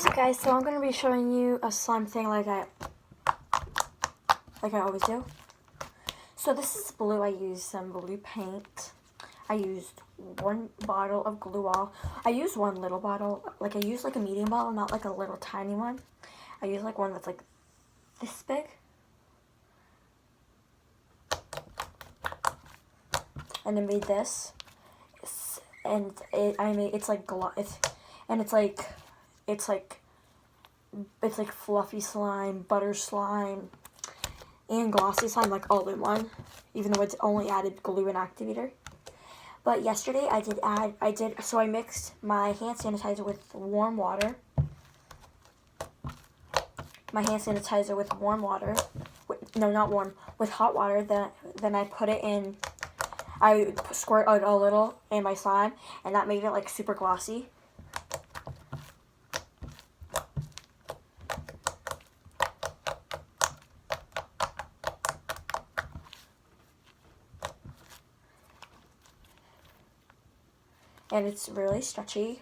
What's up, guys? So I'm going to be showing you a slime thing like I always do. So this is blue. I used some blue paint. I used one bottle of glue all. I used one little bottle. I used like a medium bottle, not like a little tiny one. I used like one that's like this big. And I made this. It's like fluffy slime, butter slime, and glossy slime, like all in one, even though it's only added glue and activator. But yesterday I mixed my hand sanitizer with warm water. With hot water. Then I put it in. I squirt out a little in my slime, and that made it like super glossy. And it's really stretchy.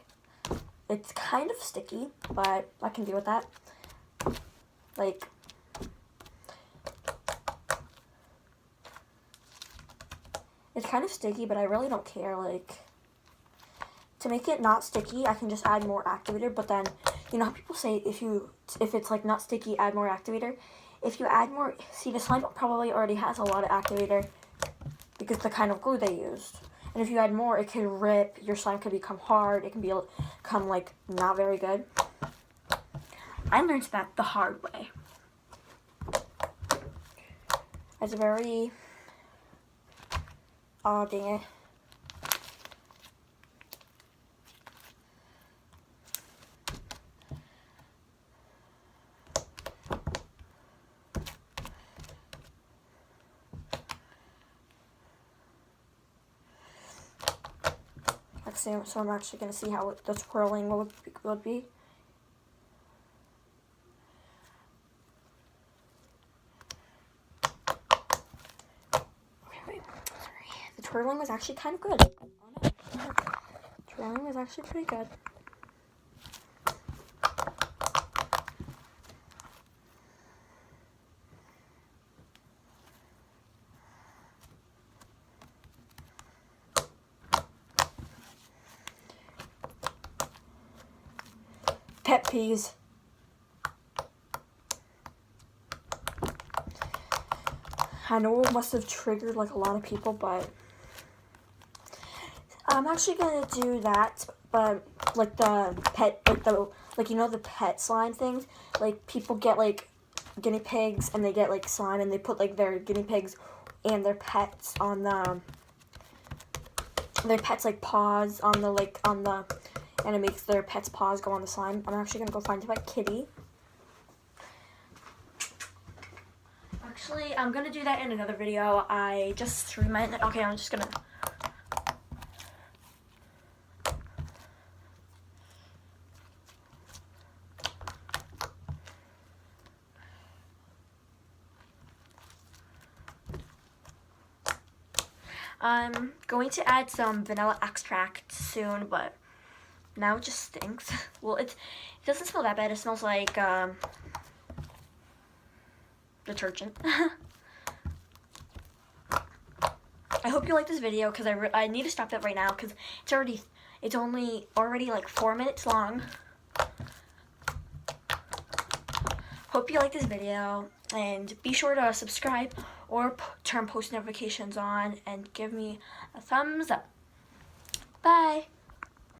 It's kind of sticky, but I can deal with that. It's kind of sticky, but I really don't care. To make it not sticky, I can just add more activator. But then, you know how people say if it's like not sticky, add more activator. If you add more, see, the slime probably already has a lot of activator because the kind of glue they used. And if you add more, it could rip. Your slime could become hard. It can become like not very good. I learned that the hard way. It's a very dang it. So I'm actually going to see how the twirling would be. Okay, wait. Sorry. The twirling was actually kind of good. Twirling was actually pretty good. Pet peeves. I know it must have triggered like a lot of people, but I'm actually gonna do that. But like the pet, you know the pet slime things. Like people get like guinea pigs and they get like slime and they put like their guinea pigs and their pets on their pets like paws on the and it makes their pet's paws go on the slime. I'm actually gonna go find my kitty. Actually, I'm gonna do that in another video. I just reminded. Okay, I'm just gonna. I'm going to add some vanilla extract soon, but now it just stinks. Well, it doesn't smell that bad. It smells like detergent. I hope you like this video because I need to stop that right now because it's only like 4 minutes long. Hope you like this video and be sure to subscribe or turn post notifications on and give me a thumbs up. Bye.